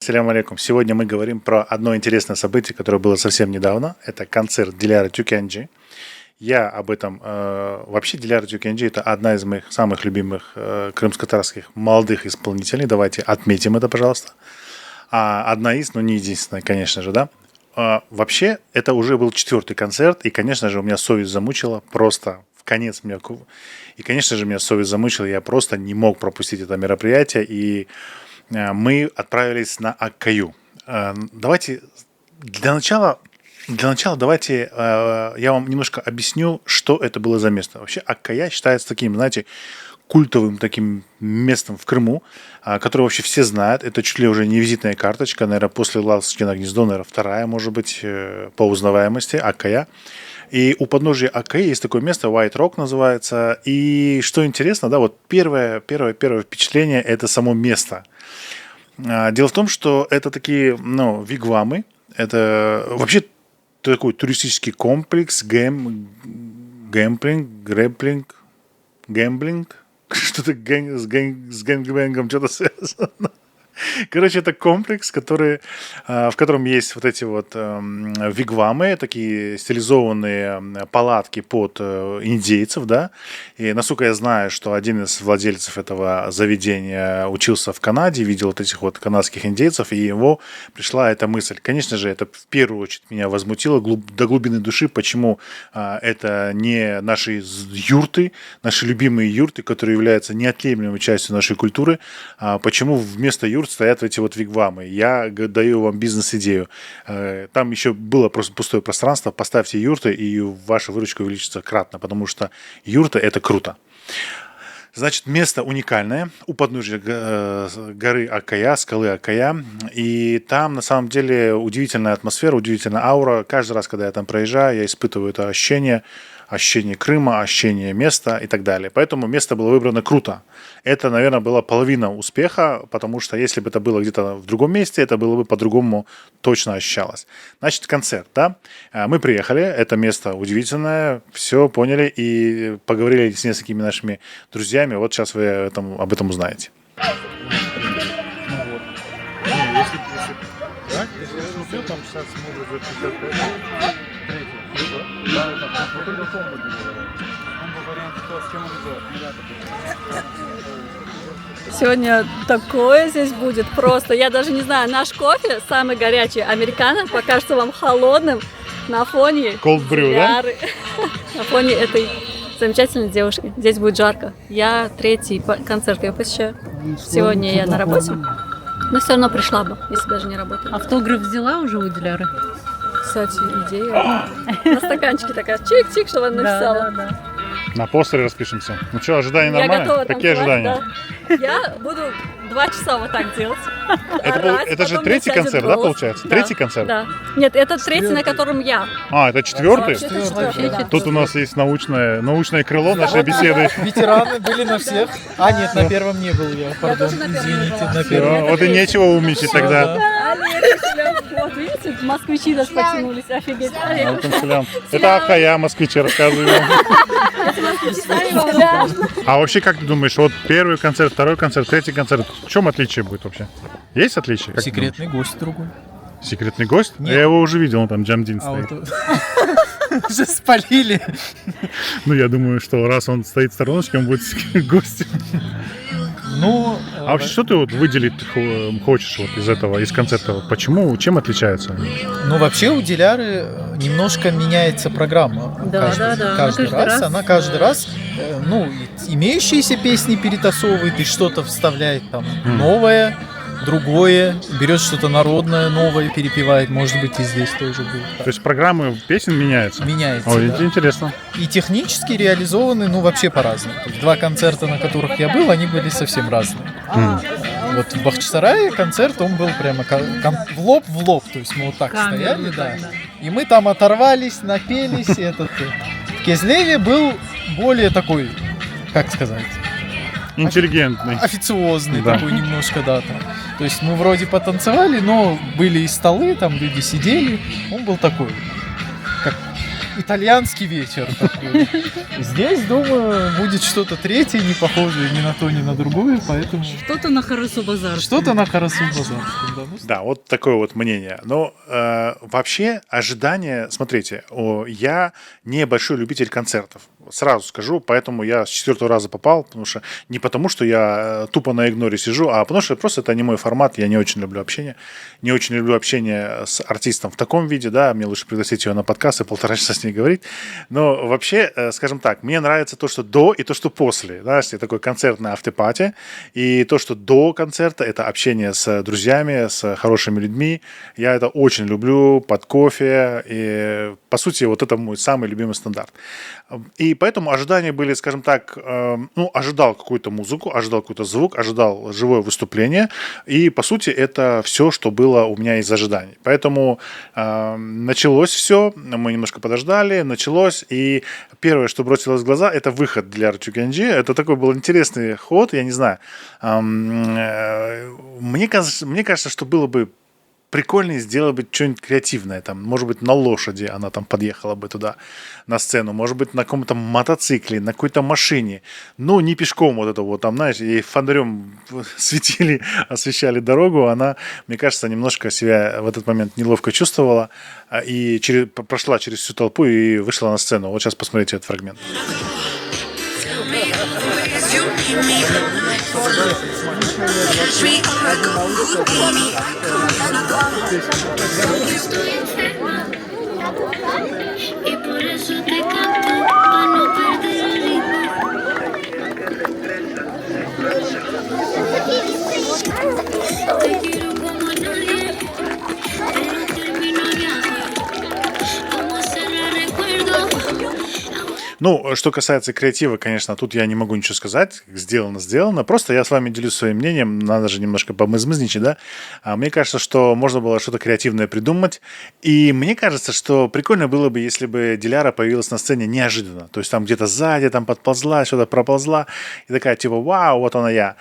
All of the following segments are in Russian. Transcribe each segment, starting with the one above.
Ассаляму алейкум. Сегодня мы говорим про одно интересное событие, которое было совсем недавно. Это концерт Диляры Тюкенджи. Я об этом... вообще, Диляра Тюкенджи – это одна из моих самых любимых крымско-татарских молодых исполнителей. Давайте отметим это, пожалуйста. Одна из, но не единственная, конечно же, да. Вообще, это уже был 4-й концерт, и, конечно же, у меня совесть замучила просто в конец меня... И, конечно же, меня совесть замучила, я просто не мог пропустить это мероприятие, и мы отправились на Аккаю. Давайте для начала давайте я вам немножко объясню, что это было за место. Вообще Аккая считается таким, знаете, культовым таким местом в Крыму, которое вообще все знают. Это чуть ли уже не визитная карточка, наверное, после Ласточкино гнездо, наверное, вторая, может быть, по узнаваемости Аккая. И у подножия Аккаи есть такое место, White Rock называется. И что интересно, да, вот первое впечатление – это само место. Дело в том, что это такие, вигвамы. Это вообще такой туристический комплекс, гэмблинг, что-то с гэнгбэнгом что-то связано. Короче, это комплекс, в котором есть вот эти вот вигвамы, такие стилизованные палатки под индейцев, да. И насколько я знаю, что один из владельцев этого заведения учился в Канаде, видел вот этих вот канадских индейцев, и ему пришла эта мысль. Конечно же, это в первую очередь меня возмутило до глубины души, почему это не наши юрты, наши любимые юрты, которые являются неотъемлемой частью нашей культуры, почему вместо юрт стоят эти вот вигвамы. Я даю вам бизнес-идею. Там еще было просто пустое пространство. Поставьте юрты, и ваша выручка увеличится кратно, потому что юрты – это круто. Значит, место уникальное у подножия горы Аккая, скалы Аккая. И там, на самом деле, удивительная атмосфера, удивительная аура. Каждый раз, когда я там проезжаю, я испытываю это ощущение Крыма, ощущение места и так далее. Поэтому место было выбрано круто. Это, наверное, была половина успеха, потому что если бы это было где-то в другом месте, это было бы по-другому точно ощущалось. Значит, концерт, да? Мы приехали, это место удивительное, все поняли и поговорили с несколькими нашими друзьями. Вот сейчас вы об этом узнаете. Сегодня такое здесь будет просто. Я даже не знаю, наш кофе, самый горячий американо, покажется вам холодным на фоне Cold brew, да? На фоне этой замечательной девушки. Здесь будет жарко. Я 3-й концерт ее посещаю. Сегодня я на работе, но все равно пришла бы, если даже не работаю. Автограф взяла уже у Диляры? Кстати, идея. На стаканчике такая чик-чик, чтобы она написала. Да. На постере распишемся. Ну что, ожидания нормальные? Я готова. Какие ожидания? Да. Я буду 2 часа вот так делать. Это же 3-й концерт, да, получается? Да. 3-й концерт? Да. Нет, это 3-й, на котором я. Это 4-й? Вообще 4-й. Тут у нас есть научное крыло нашей беседы. Ветераны были на всех. Нет, на первом не был я, пардон, тоже на первом не извините, была. на первом. Вот и нечего умничать тогда. Вот, видите, москвичи даже потянулись, офигеть. Это Аккая, москвичи, рассказываю. А вообще, как ты думаешь, вот первый концерт, второй концерт, 3-й концерт, в чем отличие будет вообще? Есть отличие? Как Секретный гость другой. Секретный гость? Нет. Я его уже видел, он там Джамдин стоит. Уже спалили. Ну, я думаю, что раз он стоит в стороночке, он будет гостем. А вообще, что ты вот выделить хочешь вот из концерта? Почему? Чем отличаются они? Вообще у Диляры немножко меняется программа. Каждый раз. Она каждый раз, имеющиеся песни перетасовывает и что-то вставляет там новое, другое, берет что-то народное, новое, перепевает. Может быть, и здесь тоже будет. То есть программы песен меняются? Меняется, Ой, да. интересно. И технически реализованы, вообще по-разному. То есть 2 концерта, на которых я был, они были совсем разные. Вот в Бахчисарае концерт, он был прямо в лоб, то есть мы вот так стояли, да. И мы там оторвались, напелись. В Кезлеве был более такой, как сказать... Интеллигентный. Официозный такой немножко, да. То есть мы вроде потанцевали, но были и столы, там люди сидели. Он был такой, как итальянский вечер такой. Здесь, думаю, будет что-то третье, не похожее ни на то, ни на другое, поэтому... Что-то на Харасу базар. Что-то на Харасу Базарском, да. Ну, Да, вот такое вот мнение. Но вообще ожидания, смотрите, я не большой любитель концертов. Сразу скажу, поэтому я с 4-го раза попал, потому что не потому, что я тупо на игноре сижу, а потому что просто это не мой формат, я не очень люблю общение. Не очень люблю общение с артистом в таком виде, да, мне лучше пригласить ее на подкаст и 1,5 часа с ней говорить. Но вообще, скажем так, мне нравится то, что до и то, что после. Да, если такой концерт на автопате, и то, что до концерта, это общение с друзьями, с хорошими людьми. Я это очень люблю под кофе, и, по сути, вот это мой самый любимый стандарт. И поэтому ожидания были, скажем так, ожидал какую-то музыку, ожидал какой-то звук, ожидал живое выступление, и, по сути, это все, что было у меня из ожиданий. Поэтому началось все, мы немножко подождали, началось, и первое, что бросилось в глаза, это выход для Артюкенджи. Это такой был интересный ход, я не знаю. Мне кажется, что было бы прикольнее сделать бы что-нибудь креативное. Там, может быть, на лошади она там подъехала бы туда, на сцену. Может быть, на каком-то мотоцикле, на какой-то машине. Ну, не пешком вот это вот. Там, знаешь, ей фонарем светили, освещали дорогу. Она, мне кажется, немножко себя в этот момент неловко чувствовала. И прошла через всю толпу и вышла на сцену. Вот сейчас посмотрите этот фрагмент. Y por eso te canto, pa' no perder el ritmo. Te quiero como a nadie, pero termino ya. Como cerrar recuerdo. Ну, что касается креатива, конечно, тут я не могу ничего сказать. Сделано. Просто я с вами делюсь своим мнением. Надо же немножко помызмызничать, да? Мне кажется, что можно было что-то креативное придумать. И мне кажется, что прикольно было бы, если бы Диляра появилась на сцене неожиданно. То есть там где-то сзади, там подползла, что-то проползла. И такая типа, вау, вот она я.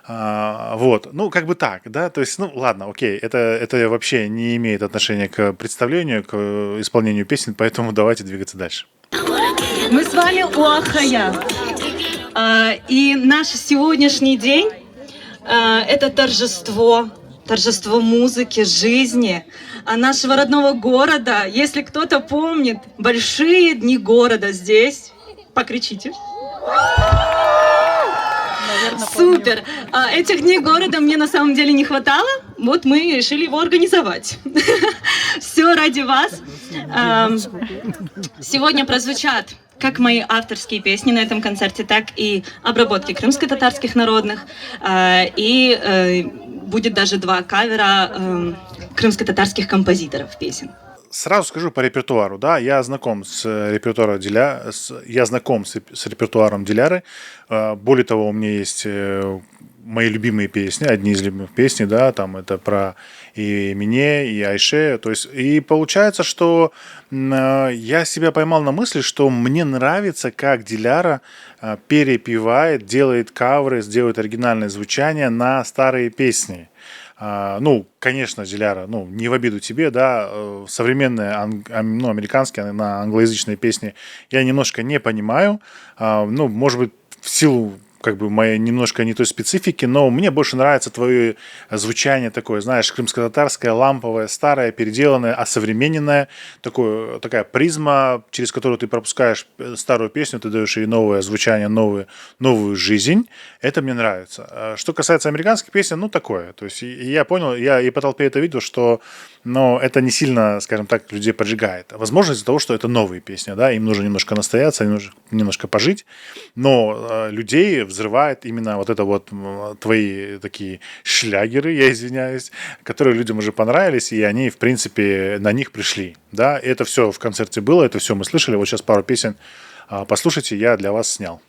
Вот, ну, как бы так, да, то есть, ну, ладно, окей, это вообще не имеет отношения к представлению, к исполнению песен, поэтому давайте двигаться дальше. Мы с вами у Ахая. И наш сегодняшний день это торжество музыки, жизни, нашего родного города. Если кто-то помнит большие дни города здесь, покричите. Супер! Этих дней города мне на самом деле не хватало. Вот мы решили его организовать. Все ради вас. Сегодня прозвучат как мои авторские песни на этом концерте, так и обработки крымско-татарских народных. И будет даже 2 кавера крымско-татарских композиторов песен. Сразу скажу по репертуару, да, я знаком с репертуаром Диляры. Более того, у меня есть мои любимые песни, одни из любимых песней, да, там это про и Мине, и Айше, то есть, и получается, что я себя поймал на мысли, что мне нравится, как Диляра перепевает, делает каверы, делает оригинальное звучание на старые песни. Ну, конечно, Диляра, ну, не в обиду тебе, да, современные, американские, англоязычные песни я немножко не понимаю, ну, может быть, в силу как бы моей немножко не той специфики, но мне больше нравится твое звучание такое, знаешь, крымско-татарское, ламповое, старое, переделанное, осовремененное, такая призма, через которую ты пропускаешь старую песню, ты даешь ей новое звучание, новую жизнь. Это мне нравится. Что касается американских песен, ну, такое. То есть я понял, я и по толпе это видел, что, но это не сильно, скажем так, людей поджигает. Возможно, из-за того, что это новые песни, да, им нужно немножко настояться, им нужно немножко пожить, но людей взрывает именно вот это вот твои такие шлягеры, я извиняюсь, которые людям уже понравились, и они, в принципе, на них пришли, да, и это все в концерте было, это все мы слышали, вот сейчас пару песен послушайте, я для вас снял.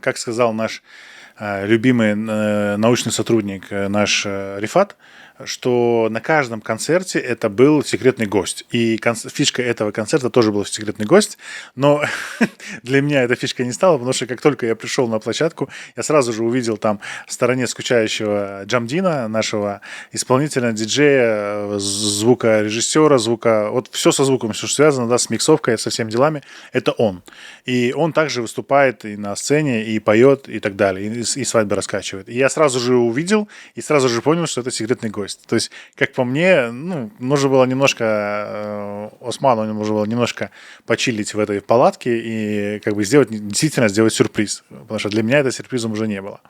как сказал наш любимый научный сотрудник, наш Рифат, что на каждом концерте это был секретный гость. И фишка этого концерта тоже был секретный гость. Но для меня эта фишка не стала, потому что как только я пришел на площадку, я сразу же увидел там в стороне скучающего Джамдина, нашего исполнителя, диджея, звукорежиссера, вот все со звуком, все, что связано, да, с миксовкой, со всеми делами, это он. И он также выступает и на сцене, и поет, и так далее, и свадьбы раскачивает. И я сразу же увидел, и сразу же понял, что это секретный гость. То есть, как по мне, нужно было немножко Осману нужно было немножко почилить в этой палатке и как бы действительно сделать сюрприз. Потому что для меня это сюрпризом уже не было.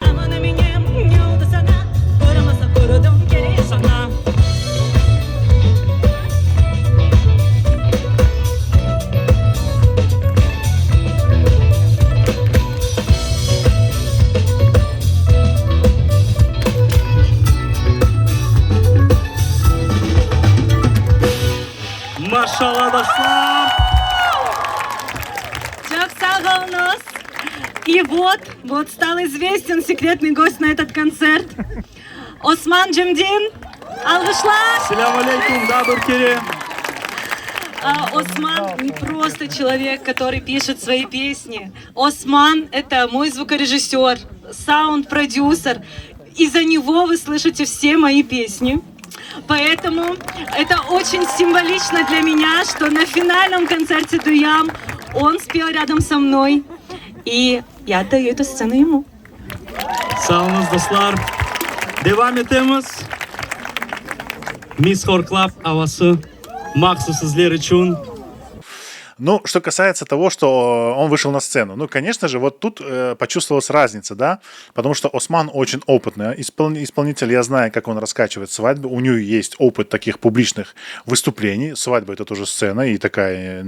Maşallah dostlar. Çok sağ olunuz. И вот стал известен секретный гость на этот концерт. Осман Джамдин. Алгышлар. Selamun aleyküm. Dabur kere. Осман не просто человек, который пишет свои песни. Осман — это мой звукорежиссер, саунд-продюсер. Из-за него вы слышите все мои песни. Поэтому это очень символично для меня, что на финальном концерте Дуям он спел рядом со мной. И я отдаю эту сцену ему. Sağ olunuz dostlar. Devam etemiz. Miss Hor Club havası maksus sizler için. Ну, что касается того, что он вышел на сцену. Ну, конечно же, вот тут почувствовалась разница, да, потому что Осман очень опытный исполнитель, я знаю, как он раскачивает свадьбы, у него есть опыт таких публичных выступлений, свадьба — это тоже сцена, и такая,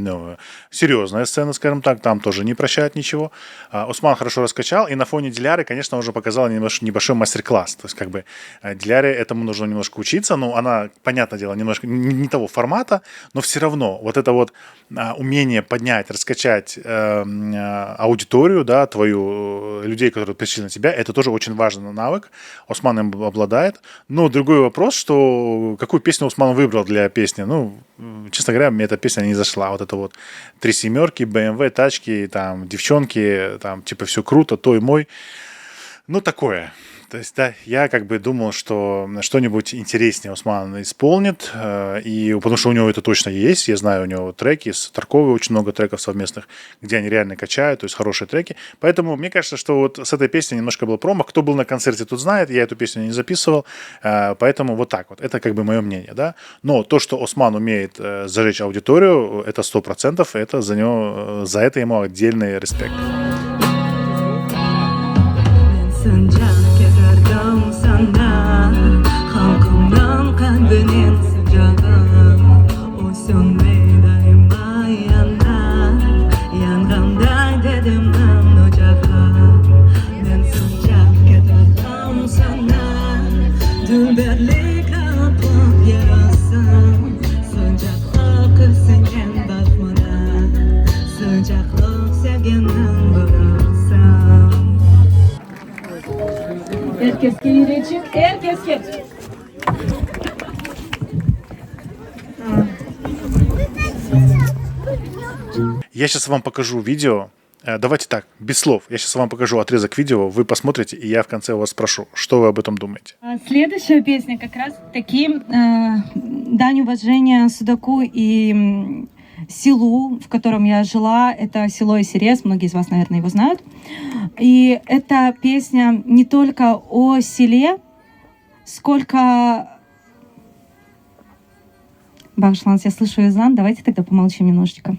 серьезная сцена, скажем так, там тоже не прощают ничего. Осман хорошо раскачал, и на фоне Диляры, конечно, уже показала небольшой мастер-класс, то есть, как бы, Диляре этому нужно немножко учиться, но она, понятное дело, немножко не того формата, но все равно вот это вот умение поднять, раскачать аудиторию, да, твою, людей, которые пришли на тебя, это тоже очень важный навык. Осман им обладает. Но другой вопрос, что какую песню Осман выбрал для песни? Ну, честно говоря, мне эта песня не зашла. Вот это вот 3 семерки, BMW, тачки, там, девчонки, там, типа, все круто, той мой. Ну, такое. То есть, да, я как бы думал, что что-нибудь интереснее Осман исполнит, и потому что у него это точно есть. Я знаю, у него треки с Тарковой, очень много треков совместных, где они реально качают, то есть хорошие треки. Поэтому мне кажется, что вот с этой песней немножко был промах. Кто был на концерте, тот знает, я эту песню не записывал, поэтому вот так вот. Это как бы мое мнение, да. Но то, что Осман умеет зажечь аудиторию, это 100%, это за это ему отдельный респект. Sıcak sana halkımdan kalbinin sıcağı o sönmeydaima yanar yanganda dedemden ocağa ben sıcak yatarım sana dülberli kapıp yarasın sıcaklık senden bakmana sıcaklık sevgenden bıraksın. Herkes gelecek, herkes gelecek. Я сейчас вам покажу видео. Давайте так, без слов. Я сейчас вам покажу отрезок видео, вы посмотрите, и я в конце вас спрошу, что вы об этом думаете. Следующая песня как раз таки дань уважения Судаку и селу, в котором я жила. Это село Исерес, многие из вас, наверное, его знают. И эта песня не только о селе, сколько... Бахшланс, я слышу Изан, давайте тогда помолчим немножечко.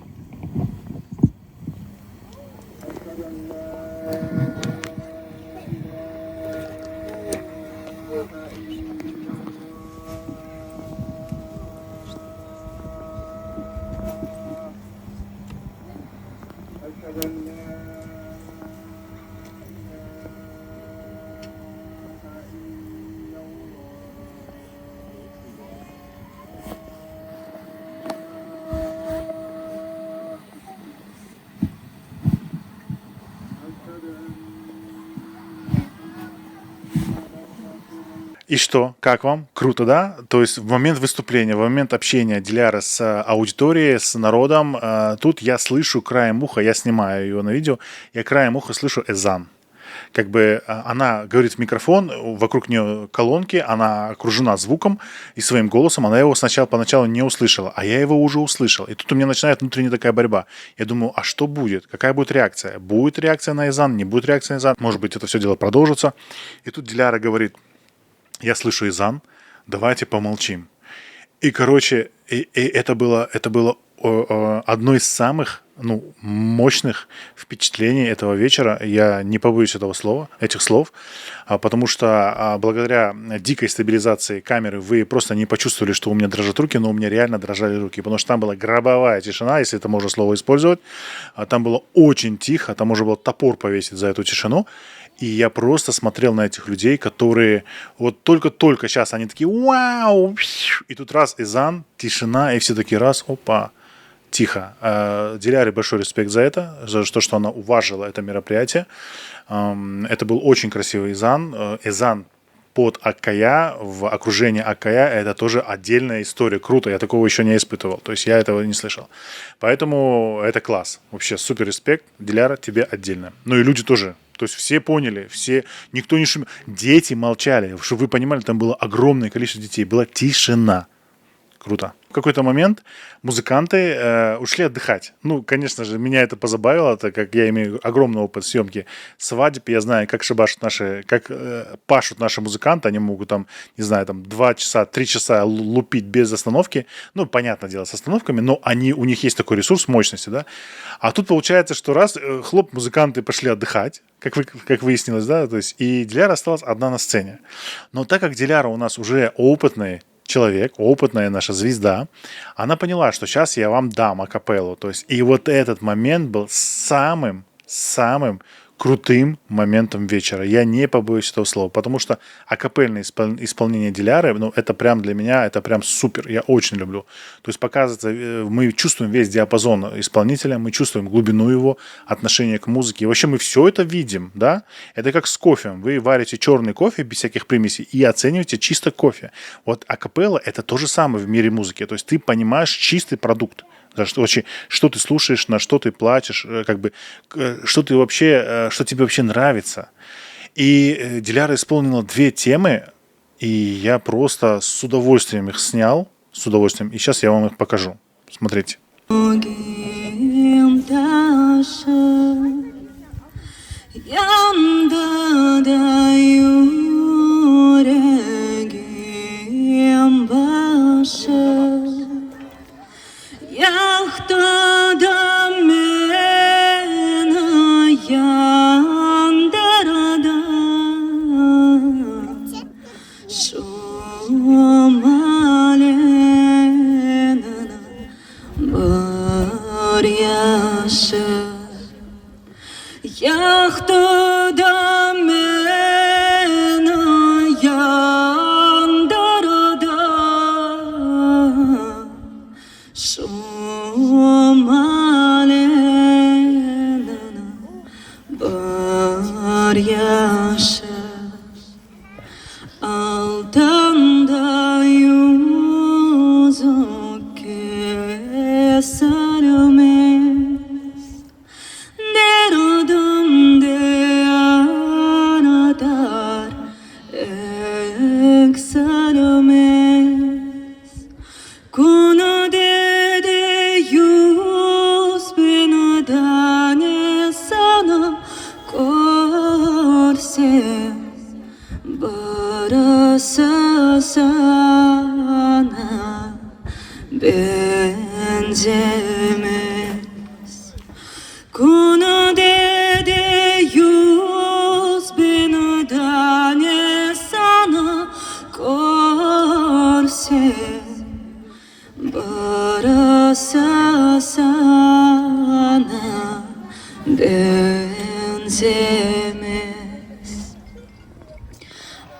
И что? Как вам? Круто, да? То есть в момент выступления, в момент общения Диляра с аудиторией, с народом, тут я слышу краем уха, я снимаю ее на видео, я краем уха слышу эзан. Как бы она говорит в микрофон, вокруг нее колонки, она окружена звуком и своим голосом, она его поначалу не услышала, а я его уже услышал. И тут у меня начинает внутренняя такая борьба. Я думаю, а что будет? Какая будет реакция? Будет реакция на эзан? Не будет реакции на эзан? Может быть, это все дело продолжится? И тут Диляра говорит, я слышу эзан, давайте помолчим. И, короче, это было одно из самых мощных впечатлений этого вечера. Я не побоюсь этих слов, потому что благодаря дикой стабилизации камеры вы просто не почувствовали, что у меня дрожат руки, но у меня реально дрожали руки, потому что там была гробовая тишина, если это можно слово использовать. Там было очень тихо, там можно было топор повесить за эту тишину. И я просто смотрел на этих людей, которые вот только-только сейчас они такие «Вау!» И тут раз эзан, тишина, и все такие раз, опа, тихо. Диляре большой респект за это, за то, что она уважила это мероприятие. Это был очень красивый эзан. Эзан под Аккая, в окружении Аккая, это тоже отдельная история. Круто, я такого еще не испытывал. То есть я этого не слышал. Поэтому это класс. Вообще супер респект. Диляра, тебе отдельно. Ну и люди тоже. То есть все поняли, никто не шумел. Дети молчали. Чтобы вы понимали, там было огромное количество детей. Была тишина. Круто. В какой-то момент музыканты ушли отдыхать. Ну, конечно же, меня это позабавило, так как я имею огромный опыт съемки свадеб. Я знаю, как пашут наши музыканты. Они могут там, не знаю, 2 часа, 3 часа лупить без остановки. Ну, понятное дело, с остановками, но у них есть такой ресурс мощности, да. А тут получается, что хлоп, музыканты пошли отдыхать, как выяснилось, да, то есть, и Диляра осталась одна на сцене. Но так как Диляра у нас уже опытный человек, опытная наша звезда, она поняла, что сейчас я вам дам акапеллу. То есть, и вот этот момент был самым крутым моментом вечера. Я не побоюсь этого слова, потому что акапельное исполнение Диляры, это прям для меня, это прям супер. Я очень люблю. То есть показывается, мы чувствуем весь диапазон исполнителя, мы чувствуем глубину его отношения к музыке. И вообще мы все это видим, да? Это как с кофе. Вы варите черный кофе без всяких примесей и оцениваете чисто кофе. Вот акапелла — это то же самое в мире музыки. То есть ты понимаешь чистый продукт. Что ты слушаешь, на что ты платишь, что тебе вообще нравится. И Диляра исполнила 2 темы, и я просто с удовольствием их снял, и сейчас я вам их покажу. Смотрите.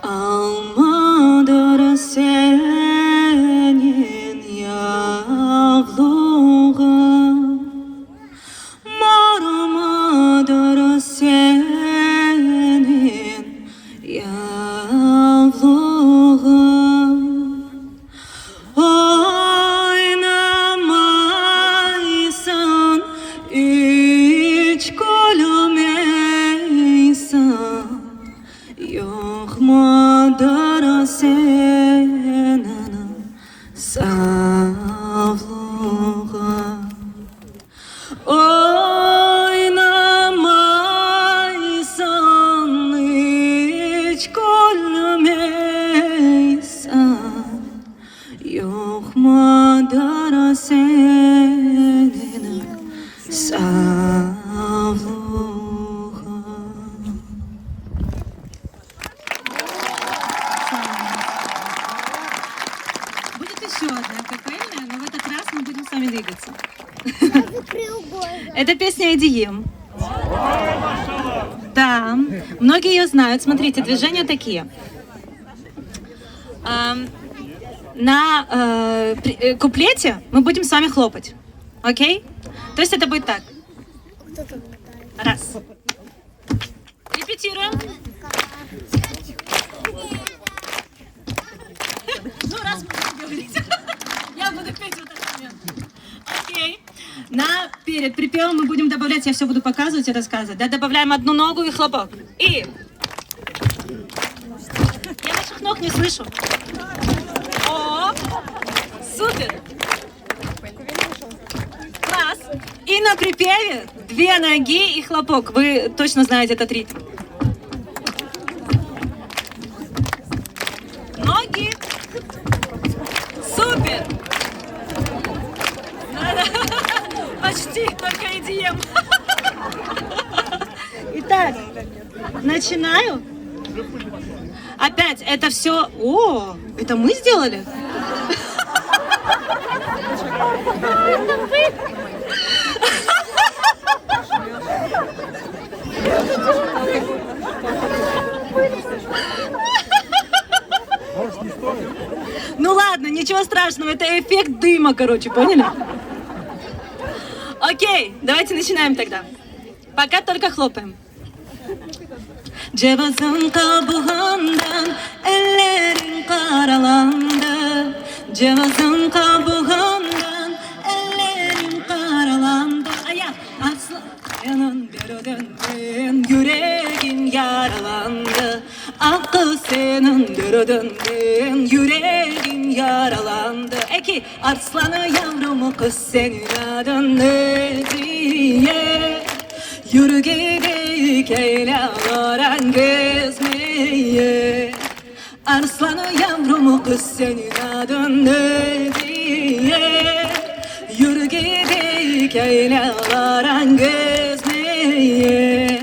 Almadır senin yavluğun. darasena savluğa oynamaysan hiç gülmeysen yok mu darasena savluğa. Будет еще одна капельная, но в этот раз мы будем с вами двигаться. Это песня EDM. Да, многие ее знают. Смотрите, движения такие. На куплете мы будем с вами хлопать. Окей? То есть это будет так. Раз. Репетируем. Ну, раз мы будем говорить. Я буду петь в этот момент. Окей. Перед припевом мы будем добавлять, я все буду показывать и рассказывать. Да, добавляем одну ногу и хлопок. И... Я ваших ног не слышу. О, супер. Класс. И на припеве 2 ноги и хлопок. Вы точно знаете этот ритм. Ноги. Супер. Почти, только EDM. Итак, начинаю. Опять это все... О, это мы сделали? Ну ладно, ничего страшного, это эффект дыма, короче, поняли? Окей, давайте начинаем тогда. Пока только хлопаем. Cevazın kabuğundan ellerin karalandı. Cevazın kabuğundan ellerin karalandı. Ayak aslanın döndün yüreğin yaralandı. Akıl senin döndün yüreğin yaralandı. Eki arslanı yavrumu kız senin adın ne diye. Yürü gidik eylevaran gezmeye. Arslanı yavrumu kız senin adın ne diye. Yürü gidik eylevaran gezmeye.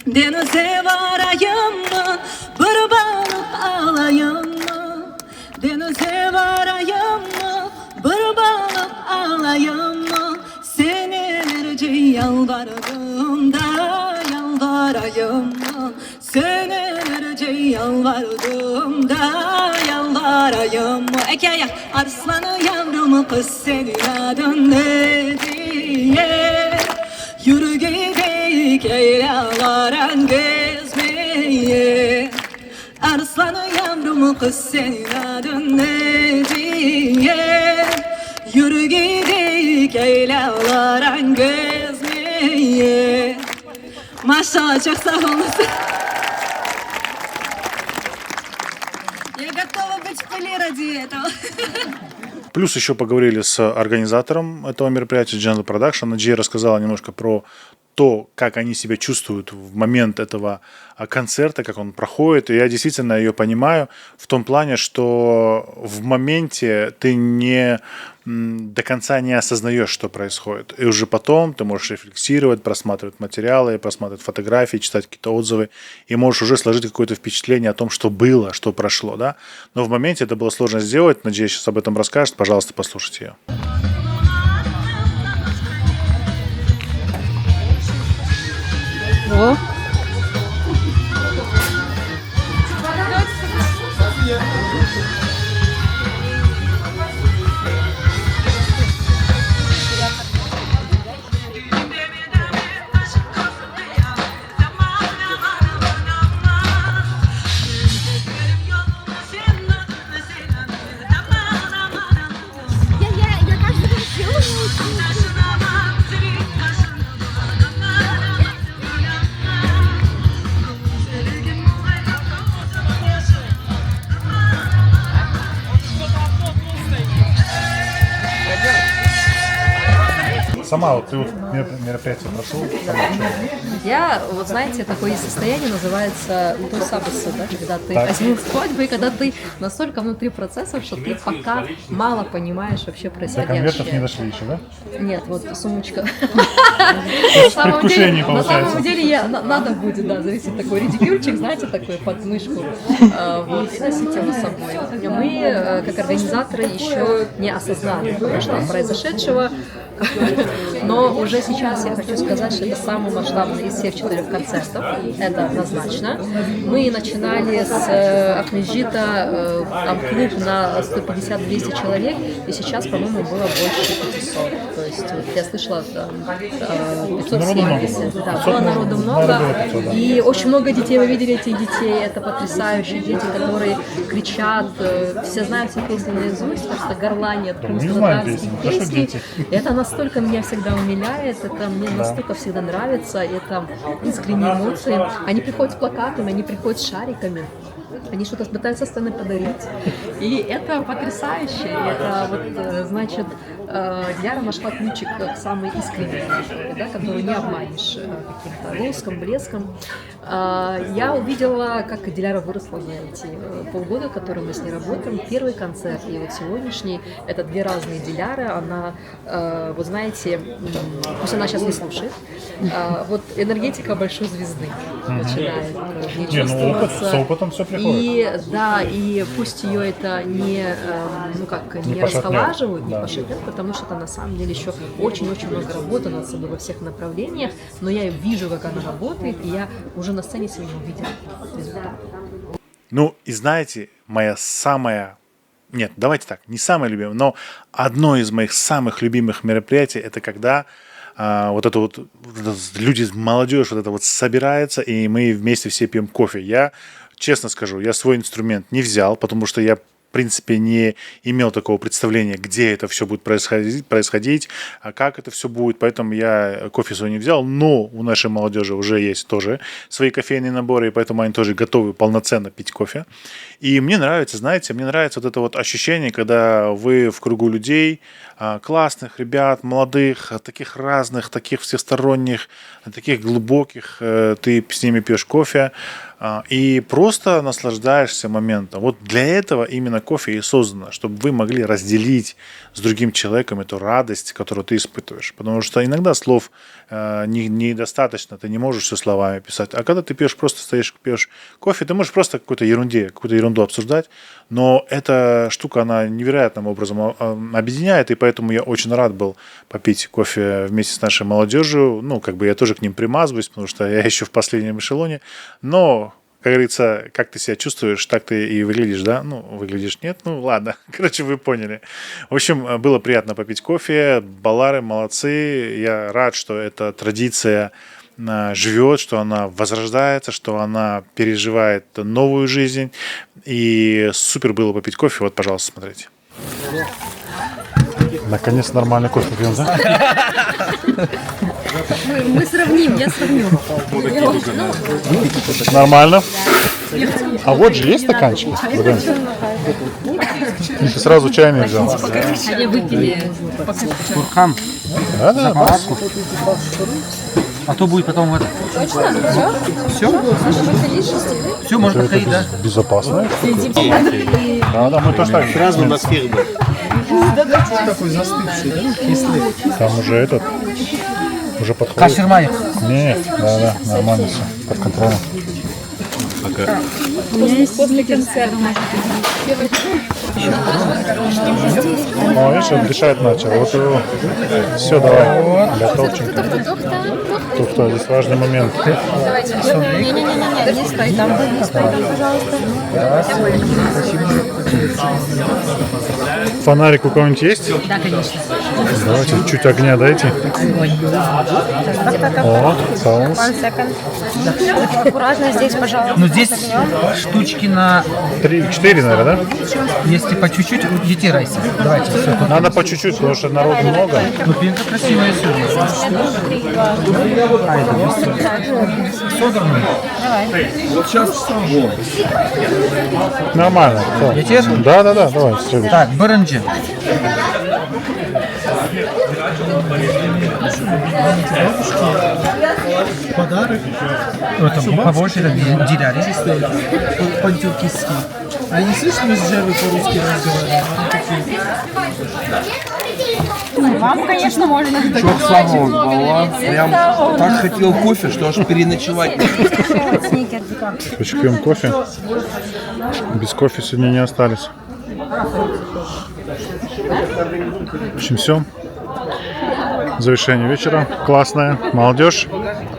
Denize varayım mı, bir balık alayım mı? Denize varayım mı, bir balık alayım mı? Senelerce yalvardım da yalvarayım mı? Senelerce yalvardım da yalvarayım mı? Eki ayak arslanı yavrumu kız senin adın ne diye. Yürü gidik eylevaran gezmeye. Arslanı yavrumu kız senin adın ne diye. Yürü gidik eylevaran gezmeye. Maşallah, çok sağ olun. Я готова быть в пыли ради этого. Плюс еще поговорили с организатором этого мероприятия General Production. Наджия рассказала немножко про то, как они себя чувствуют в момент этого концерта, как он проходит. И я действительно ее понимаю в том плане, что в моменте ты не до конца не осознаешь, что происходит. И уже потом ты можешь рефлексировать, просматривать материалы, просматривать фотографии, читать какие-то отзывы, и можешь уже сложить какое-то впечатление о том, что было, что прошло. Да? Но в моменте это было сложно сделать. Наджия сейчас об этом расскажет. Пожалуйста, послушайте ее. О, Я каждый раз делаю. сама вот ты вот мероприятие прошел, Я, вот знаете, такое состояние называется тусабасы, да, когда ты один свадьбы, и когда ты настолько внутри процессов, что ты пока мало понимаешь вообще до конвертов не происходящее. дошли еще, да? Нет, вот сумочка. Предвкушение На самом получается. деле надо будет, да, зависит такой редикюльчик, знаете, такой под мышку, вот, и носить его с собой. Мы, как организаторы, еще не осознали масштаб произошедшего, но уже сейчас я хочу сказать, что это самый масштабный из всех 4 концертов, это однозначно. Мы начинали с Ахмеджита, там клуб на 150-200 человек, и сейчас, по-моему, было больше 500. То есть вот я слышала там, 570. Да, было народу много. И очень много детей, вы видели этих детей, это потрясающие дети, которые кричат, все знают все песни наизусть, просто горланят знаем крымско-татарские песни, хорошо, песни. дети. Это настолько меня всегда умиляет, это мне настолько всегда нравится, это искренние эмоции. Они приходят с плакатами, они приходят с шариками. Они что-то пытаются сцены подарить. И это потрясающе. И это вот, значит, Диляра нашла ключик к самой искренней музыке, да, которую не обманешь каким-то лоском, блеском. Я увидела, как Диляра выросла за эти полгода, которые мы с ней работаем. Первый концерт и вот сегодняшний — это две разные Диляры. Она, вот знаете, пусть она сейчас не слушает, вот энергетика большой звезды начинает в ней Не, ну опыт, чувствоваться. с опытом все приходит. И да, и пусть ее это не, ну как, не пошатнет, расхолаживают, не да. пошатнет, потому что это на самом деле еще очень-очень много работы над собой во всех направлениях, но я вижу, как она работает, и я уже на сцене сегодня увидела результат. Ну, и знаете, моя самая... Нет, давайте так, не самое любимое, но одно из моих самых любимых мероприятий — это когда вот это вот люди, молодежь, вот это вот собирается, и мы вместе все пьем кофе. Я, честно скажу, я свой инструмент не взял, потому что я, в принципе, не имел такого представления, где это все будет происходить, а как это все будет, поэтому я кофе свой не взял, но у нашей молодежи уже есть тоже свои кофейные наборы, и поэтому они тоже готовы полноценно пить кофе. И мне нравится, знаете, мне нравится вот это вот ощущение, когда вы в кругу людей, классных ребят, молодых, таких разных, таких всесторонних, таких глубоких, ты с ними пьешь кофе и просто наслаждаешься моментом. Вот для этого именно кофе и создано, чтобы вы могли разделить с другим человеком эту радость, которую ты испытываешь. Потому что иногда слов недостаточно, ты не можешь все словами писать. А когда ты пьешь, просто стоишь, пьешь кофе, ты можешь просто какую-то ерунду обсуждать, но эта штука, она невероятным образом объединяет, и поэтому я очень рад был попить кофе вместе с нашей молодежью. Ну, как бы я тоже к ним примазываюсь, потому что я еще в последнем эшелоне, но... Как говорится, как ты себя чувствуешь, так ты и выглядишь, да? Ну, выглядишь нет, ну ладно. Короче, вы поняли. В общем, было приятно попить кофе. Балары молодцы. Я рад, что эта традиция живет, что она возрождается, что она переживает новую жизнь. И супер было попить кофе. Вот, пожалуйста, смотрите. Наконец нормальный кофе пьем, да? Мы сравним, я сравню. Нормально. А вот же есть стаканчики? Ты сразу чайный взял. Они выпили. Турхан, Да, да, маску. а то будет потом это. Все, можно ходить, да? Безопасно. Да, да, мы тоже так. Разным атмосферы. Такой застывший, да? Кислый. Там уже уже подходит. Кашермай. Нет, да, да, нормально все, под контролем. О, видишь, он дышать начал. Вот все, давай, готовченько. Тух-тух, здесь важный момент. Не стой там, пожалуйста. Фонарик у кого-нибудь есть? Да, конечно. Давайте чуть огня дайте. О, соус. Аккуратно здесь, пожалуйста. Ну здесь штучки на... 3-4, наверное, да? Если по чуть-чуть, детей райся. Давайте, все. Надо по чуть-чуть, потому что народу много. Ну, пинка красивая сегодня. А, это 200. Содранный. Давай. Вот сейчас Нормально. Я честно? Да, давай. Стрелять. Так, Баранджи. Подарок. Это побольше, это диряри. По-тюркски. А не слышно, мы с Джевой по-русски разговариваем? Вам, конечно, можно. Чё самого была? Прям так хотел кофе, что аж переночевать. Короче, пьем кофе. Без кофе сегодня не остались. В общем, все. Завершение вечера. Классное. Молодежь.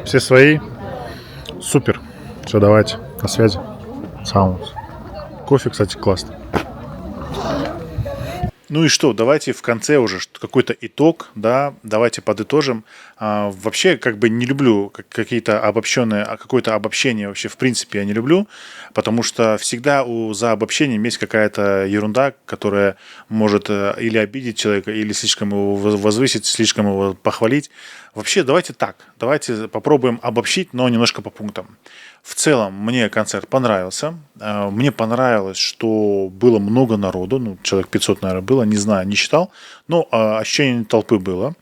Все свои. Супер. Все, давайте. На связи. Саунс. Кофе, кстати, классно. Ну и что, давайте в конце уже какой-то итог, да, давайте подытожим. Вообще, как бы не люблю какие-то обобщенные, какое-то обобщение вообще в принципе я не люблю, потому что всегда за обобщением есть какая-то ерунда, которая может или обидеть человека, или слишком его возвысить, слишком его похвалить. Вообще, давайте так, давайте попробуем обобщить, но немножко по пунктам. В целом, мне концерт понравился. Мне понравилось, что было много народу. Ну, человек 500, наверное, было. Не знаю, не считал. Но ощущение толпы было.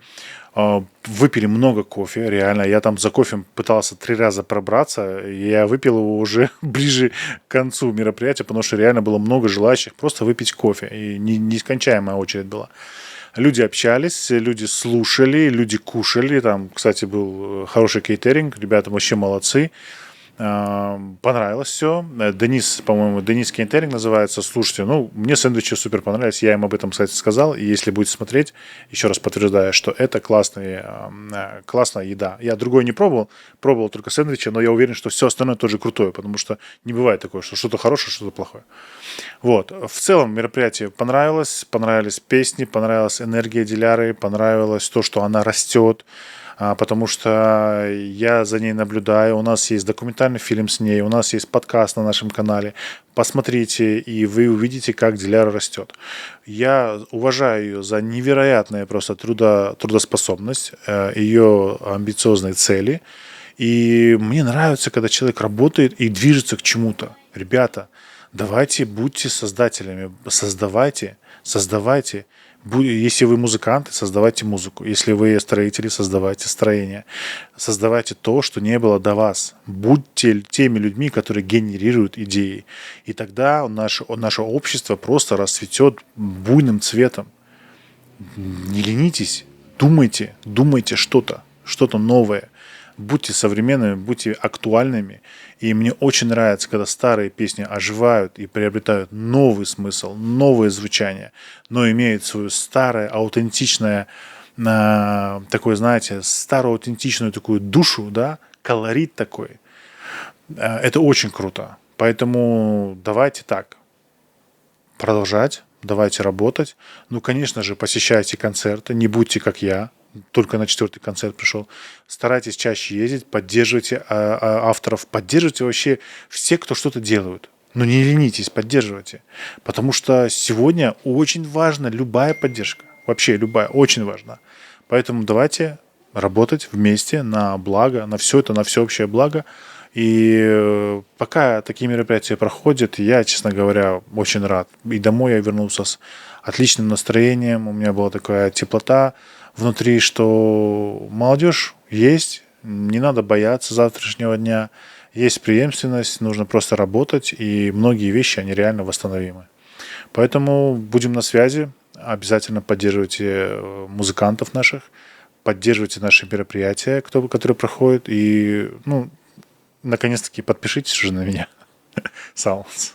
Выпили много кофе, реально. Я там за кофе пытался 3 раза пробраться. Я выпил его уже ближе к концу мероприятия, потому что реально было много желающих просто выпить кофе. И нескончаемая очередь была. Люди общались, люди слушали, люди кушали. Там, кстати, был хороший кейтеринг. Ребята вообще молодцы. Понравилось все. Денис, по-моему, Денис Кейтеринг называется. Слушайте, ну, мне сэндвичи супер понравились. Я им об этом, кстати, сказал. И если будете смотреть, еще раз подтверждаю, что это классная еда. Я другой не пробовал. Пробовал только сэндвичи, но я уверен, что все остальное тоже крутое, потому что не бывает такое, что что-то хорошее, что-то плохое. Вот. В целом мероприятие понравилось. Понравились песни, понравилась энергия Диляры, понравилось то, что она растет. Потому что я за ней наблюдаю. У нас есть документальный фильм с ней, у нас есть подкаст на нашем канале. Посмотрите, и вы увидите, как Диляра растет. Я уважаю ее за невероятную просто трудоспособность, ее амбициозные цели. И мне нравится, когда человек работает и движется к чему-то. Ребята, давайте будьте создателями, создавайте. Если вы музыканты, создавайте музыку. Если вы строители, создавайте строение. Создавайте то, что не было до вас. Будьте теми людьми, которые генерируют идеи. И тогда наше общество просто расцветет буйным цветом. Не ленитесь, думайте что-то новое. Будьте современными, будьте актуальными. И мне очень нравится, когда старые песни оживают и приобретают новый смысл, новое звучание, но имеют свою старое, аутентичное, такое, знаете, старую аутентичную такую душу, да, колорит такой. Это очень круто. Поэтому давайте так, продолжать, давайте работать. Ну, конечно же, посещайте концерты, не будьте как я. Только на 4-й концерт пришел. Старайтесь чаще ездить, поддерживайте авторов, поддерживайте вообще все, кто что-то делают. Но не ленитесь, поддерживайте. Потому что сегодня очень важна любая поддержка. Вообще любая, очень важна. Поэтому давайте работать вместе на благо, на все это, на всеобщее благо. И пока такие мероприятия проходят, я, честно говоря, очень рад. И домой я вернулся с отличным настроением. У меня была такая теплота внутри, что молодежь есть, не надо бояться завтрашнего дня, есть преемственность, нужно просто работать, и многие вещи, они реально восстановимы. Поэтому будем на связи, обязательно поддерживайте музыкантов наших, поддерживайте наши мероприятия, которые проходят, и, ну, наконец-таки подпишитесь уже на меня. Sounds.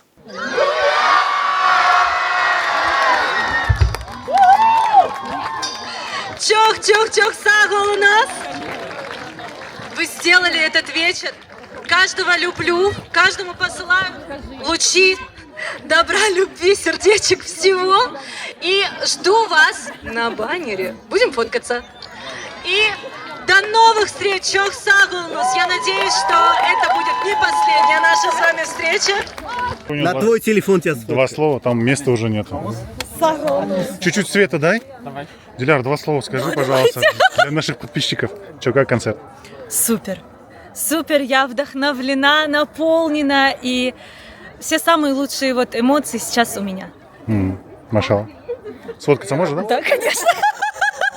Чох-чох-чох, Сагол у нас. Вы сделали этот вечер. Каждого люблю, каждому посылаю лучи добра, любви, сердечек, всего. И жду вас на баннере. Будем фоткаться. И до новых встреч, Чох Сагулнус. Я надеюсь, что это будет не последняя наша с вами встреча. На твой телефон тебя сфоткаю. 2 слова, там места уже нету. Чуть-чуть света дай. Давай. Диляр, 2 слова скажи, пожалуйста, для наших подписчиков. Че, как концерт? Супер. Супер, я вдохновлена, наполнена, и все самые лучшие вот эмоции сейчас у меня. Машала. Сфоткаться можно, да? Да, конечно.